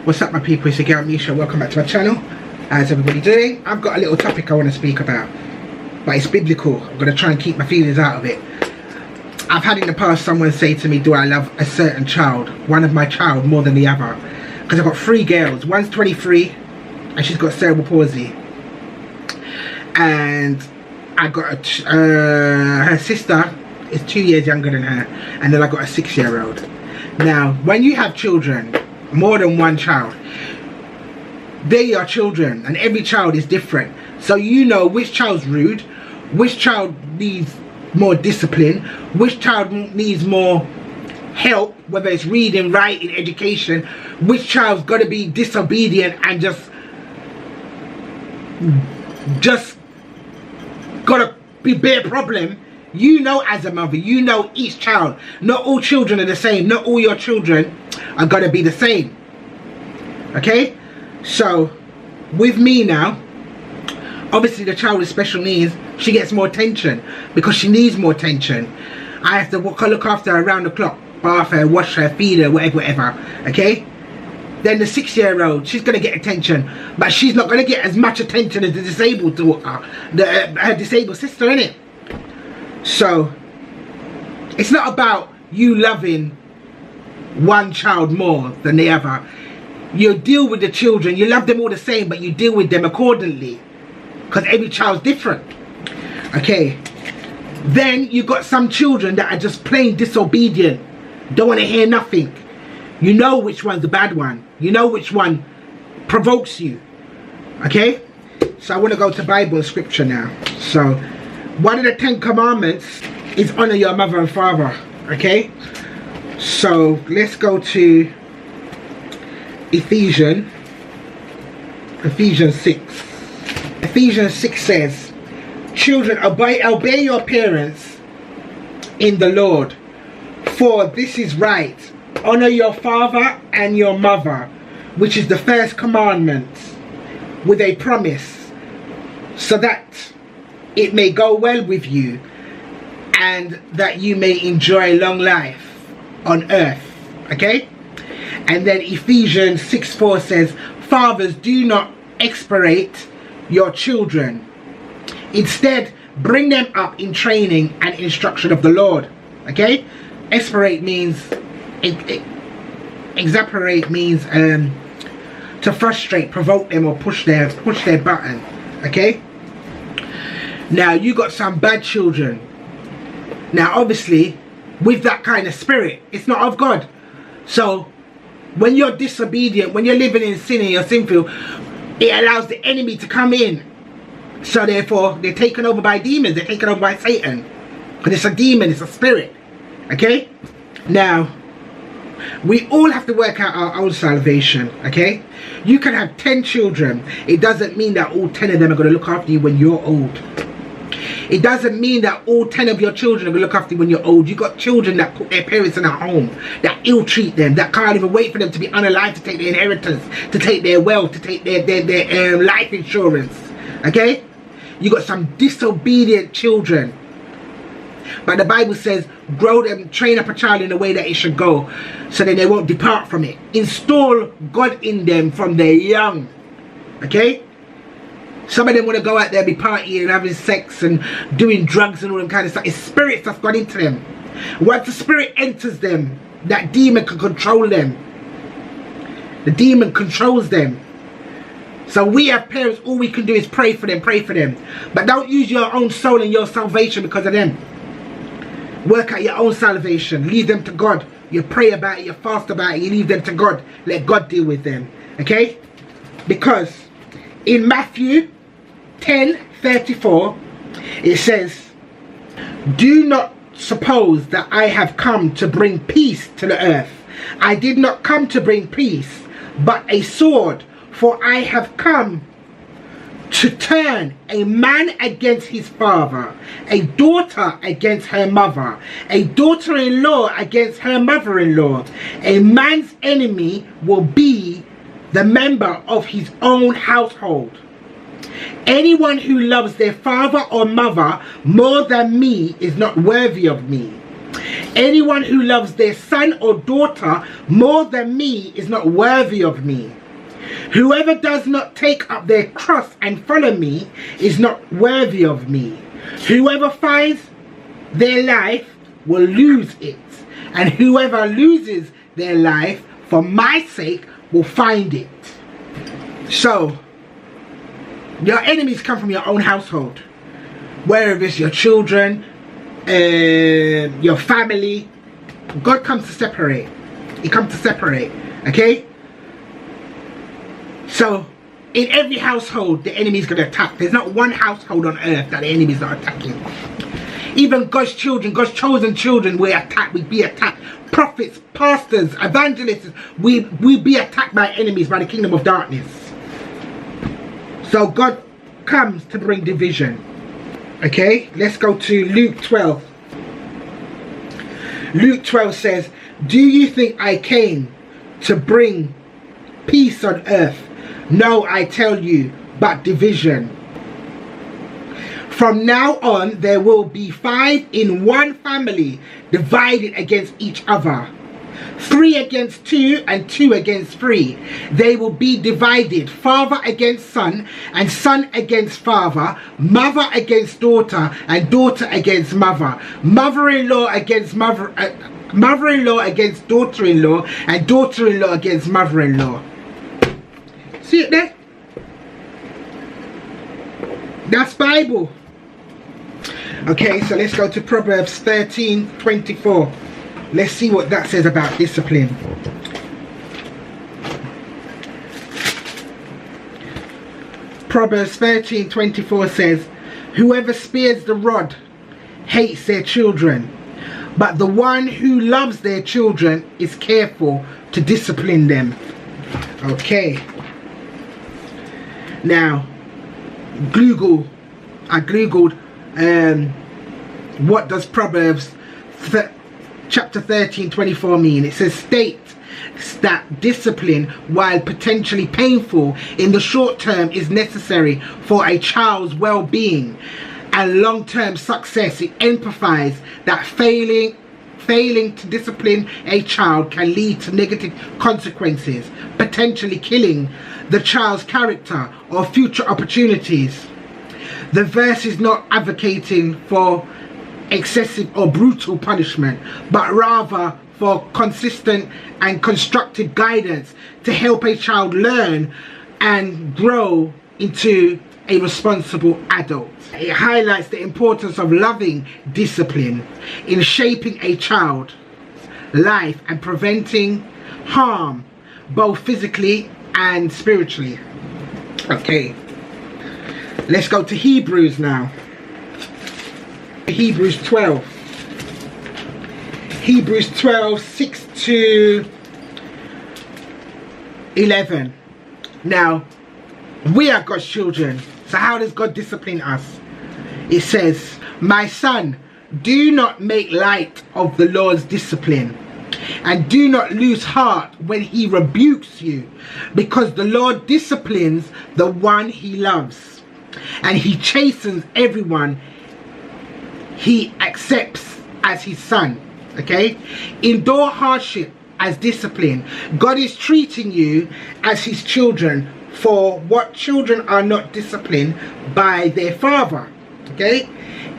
What's up, my people? It's your girl Misha. Welcome back to my channel. How's everybody doing? I've got a little topic I want to speak about, but it's biblical. I'm going to try and keep my feelings out of it. I've had in the past someone say to me, do I love a certain child, one of my child, more than the other? Because I've got 3 girls. One's 23 and she's got cerebral palsy, and I got her sister is 2 years younger than her, and then I got a 6-year-old. Now, when you have children, more than one child, they are children, and every child is different. So you know which child's rude, which child needs more discipline, which child needs more help, whether it's reading, writing, education, which child's got to be disobedient and just gotta be bare problem. You know, as a mother, you know each child. Not all children are the same. Not all your children are gonna be the same. Okay? So, with me now, obviously the child with special needs, she gets more attention because she needs more attention. I have to look after her around the clock, bath her, wash her, feed her, whatever. Okay? Then the 6-year-old, she's gonna get attention, but she's not gonna get as much attention as the disabled daughter, her disabled sister, innit? So, it's not about you loving one child more than the other. You deal with the children, you love them all the same, but you deal with them accordingly, because every child's different. Okay, then you got some children that are just plain disobedient, don't want to hear nothing. You know which one's the bad one, you know which one provokes you. Okay, so I want to go to Bible scripture now. So one of the 10 commandments is honor your mother and father. Okay, so let's go to Ephesians 6. Ephesians 6 says, children, obey your parents in the Lord, for this is right. Honor your father and your mother, which is the first commandment, with a promise, so that it may go well with you and that you may enjoy long life on earth. Okay? And then Ephesians 6:4 says, fathers, do not exasperate your children. Instead, bring them up in training and instruction of the Lord. Okay? Exasperate means exasperate means to frustrate, provoke them, or push their button. Okay? Now you got some bad children. Now obviously with that kind of spirit, it's not of God. So when you're disobedient, when you're living in sin and you're sinful, it allows the enemy to come in. So therefore they're taken over by demons, they're taken over by Satan, because it's a demon, it's a spirit. Okay? Now we all have to work out our own salvation. Okay? You can have 10 children, it doesn't mean that all 10 of them are going to look after you when you're old. It doesn't mean that all 10 of your children are going to look after you when you're old. You got children that put their parents in a home, that ill-treat them, that can't even wait for them to be unalive to take their inheritance, to take their wealth, to take their life insurance. Okay? You got some disobedient children. But the Bible says, grow them, train up a child in the way that it should go, so that they won't depart from it. Install God in them from their young. Okay? Some of them want to go out there, be partying and having sex and doing drugs and all them kind of stuff. It's spirits that's gone into them. Once the spirit enters them, that demon can control them. The demon controls them. So we as parents, all we can do is pray for them, pray for them. But don't use your own soul and your salvation because of them. Work out your own salvation. Leave them to God. You pray about it, you fast about it, you leave them to God. Let God deal with them. Okay? Because in Matthew 10:34, it says, do not suppose that I have come to bring peace to the earth. I did not come to bring peace, but a sword. For I have come to turn a man against his father, a daughter against her mother, a daughter-in-law against her mother-in-law. A man's enemy will be the member of his own household. Anyone who loves their father or mother more than me is not worthy of me. Anyone who loves their son or daughter more than me is not worthy of me. Whoever does not take up their cross and follow me is not worthy of me. Whoever finds their life will lose it, and whoever loses their life for my sake will find it. So, your enemies come from your own household, wherever it's your children, your family. God comes to separate. He comes to separate, okay? So, in every household, the enemy is going to attack. There's not one household on earth that the enemy is not attacking. Even God's children, God's chosen children, we be attacked. Prophets, pastors, evangelists, we be attacked by enemies, by the kingdom of darkness. So God comes to bring division. Okay, let's go to Luke 12. Luke 12 says, do you think I came to bring peace on earth? No, I tell you, but division. From now on, there will be 5 in one family divided against each other. 3 against 2 and 2 against 3. They will be divided, father against son and son against father, mother against daughter and daughter against mother, mother-in-law against mother-in-law against daughter-in-law, and daughter-in-law against mother-in-law. See it there? That's Bible. Okay, so let's go to Proverbs 13:24. Let's see what that says about discipline. Proverbs 13:24 says, whoever spares the rod hates their children, but the one who loves their children is careful to discipline them. Okay. Now, I googled what does Proverbs chapter 13:24 mean. It says states that discipline, while potentially painful in the short term, is necessary for a child's well-being and long-term success. It emphasizes that failing to discipline a child can lead to negative consequences, potentially killing the child's character or future opportunities. The verse is not advocating for excessive or brutal punishment, but rather for consistent and constructive guidance to help a child learn and grow into a responsible adult. It highlights the importance of loving discipline in shaping a child's life and preventing harm, both physically and spiritually. Okay, let's go to Hebrews now. Hebrews 12. Hebrews 12, 6 to 11. Now, we are God's children. So how does God discipline us? It says, my son, do not make light of the Lord's discipline, and do not lose heart when he rebukes you, because the Lord disciplines the one he loves, and he chastens everyone he accepts as his son. Okay, endure hardship as discipline. God is treating you as his children, for what children are not disciplined by their father. Okay,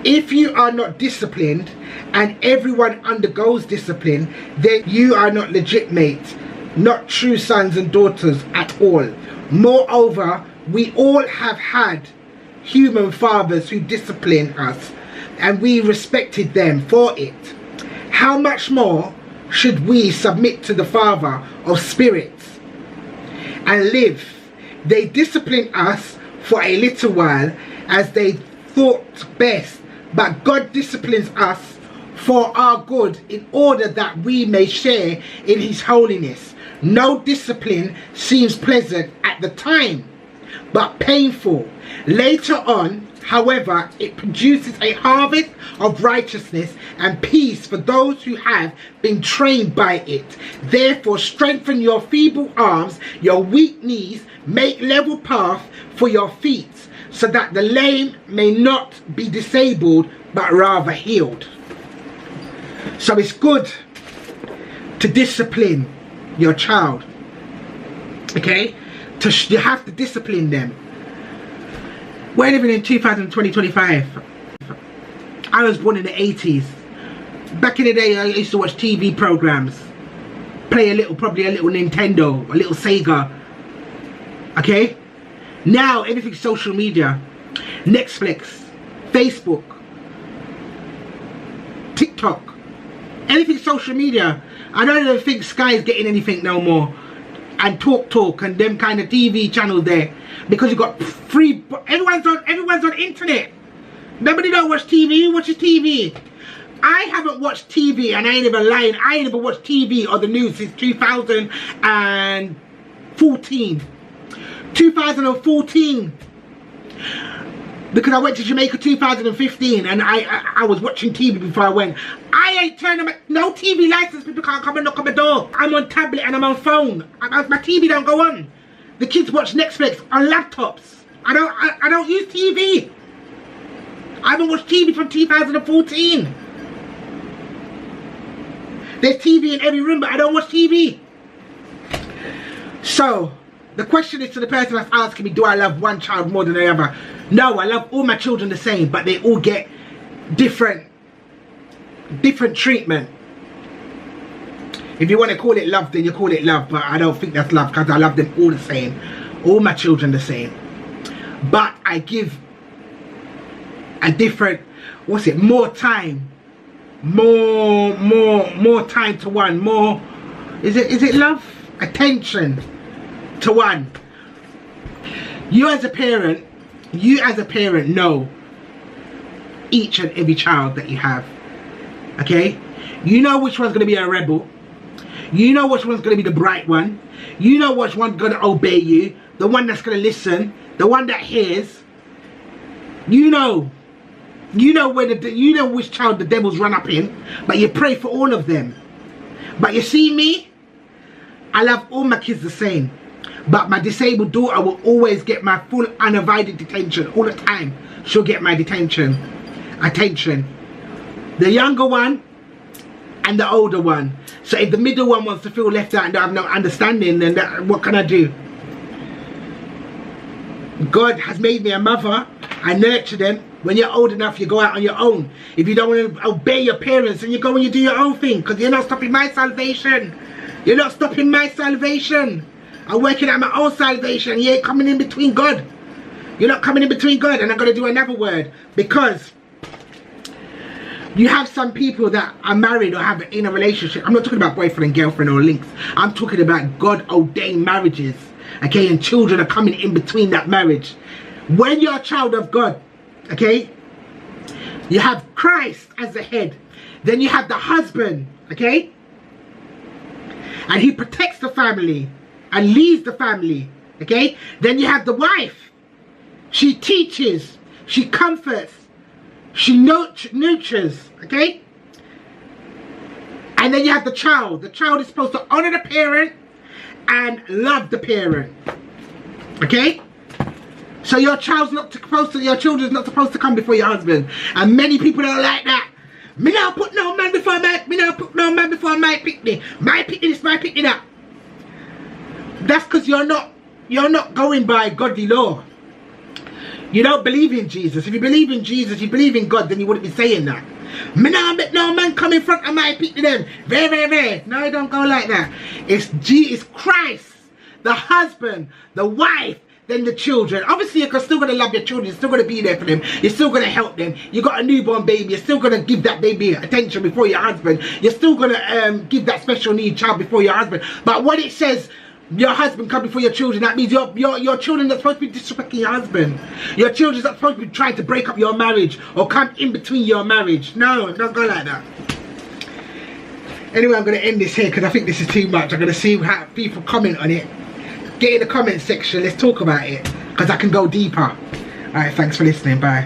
if you are not disciplined and everyone undergoes discipline, then you are not legitimate, not true sons and daughters at all. Moreover, we all have had human fathers who disciplined us, and we respected them for it. How much more should we submit to the Father of spirits and live? They disciplined us for a little while as they thought best, but God disciplines us for our good in order that we may share in his holiness. No discipline seems pleasant at the time, but painful. Later on, however, it produces a harvest of righteousness and peace for those who have been trained by it. Therefore, strengthen your feeble arms, your weak knees, make level path for your feet, so that the lame may not be disabled, but rather healed. So it's good to discipline your child, okay? You have to discipline them. We're living in 2025. I was born in the 80s. Back in the day, I used to watch TV programs, play probably a little Nintendo, a little Sega, okay? Now everything's social media, Netflix, Facebook, TikTok, anything social media. I don't even think Sky's getting anything no more, and Talk and them kind of TV channels there, because you got free. Everyone's on internet. Nobody don't watch TV. Who watches TV? I haven't watched TV, and I ain't even lying. I ain't even watched TV or the news since 2014. 2014. Because I went to Jamaica 2015, and I was watching TV before I went. I ain't turning no TV license. People can't come and knock on my door. I'm on tablet and I'm on phone. My TV don't go on. The kids watch Netflix on laptops. I don't use TV. I haven't watched TV from 2014. There's TV in every room, but I don't watch TV. So the question is to the person that's asking me, do I love one child more than the other? No, I love all my children the same, but they all get different treatment. If you want to call it love, then you call it love, but I don't think that's love, because I love them all the same. All my children the same. But I give a different, more time. More time to one. More, is it love? Attention to one. You as a parent know each and every child that you have, okay? You know which one's going to be a rebel. You know which one's going to be the bright one. You know which one's going to obey you, the one that's going to listen, the one that hears. You know which child the devil's run up in, but you pray for all of them. But you see me, I love all my kids the same. But my disabled daughter will always get my full undivided attention all the time. She'll get my attention. The younger one and the older one. So if the middle one wants to feel left out and don't have no understanding, then what can I do? God has made me a mother. I nurture them. When you're old enough, you go out on your own. If you don't want to obey your parents, then you go and you do your own thing, because you're not stopping my salvation. You're not stopping my salvation. I'm working at my own salvation. You ain't coming in between God. You're not coming in between God. And I'm going to do another word, because you have some people that are married or have in a relationship. I'm not talking about boyfriend and girlfriend or links. I'm talking about God ordained marriages. Okay, and children are coming in between that marriage. When you're a child of God, okay, you have Christ as the head. Then you have the husband, okay, and he protects the family and leads the family, okay. Then you have the wife. She teaches, she comforts, she nurtures, okay. And then you have the child. The child is supposed to honor the parent and love the parent, okay. So your children's not supposed to come before your husband. And many people don't like that. Me now put no man before my picnic. My picnic is my picnic up. That's because you're not going by godly law. You don't believe in Jesus. If you believe in Jesus, you believe in God, then you wouldn't be saying that. Me now let no man come in front of my picnic them. Very. No, it don't go like that. It's Christ, the husband, the wife, then the children. Obviously, you're still going to love your children. You're still going to be there for them. You're still going to help them. You got a newborn baby. You're still going to give that baby attention before your husband. You're still going to give that special need child before your husband. But when it says your husband come before your children, that means your children are supposed to be disrespecting your husband. Your children are supposed to be trying to break up your marriage or come in between your marriage. No, it doesn't go like that. Anyway, I'm going to end this here because I think this is too much. I'm going to see how people comment on it. Get in the comment section, let's talk about it, because I can go deeper. Alright, thanks for listening, bye.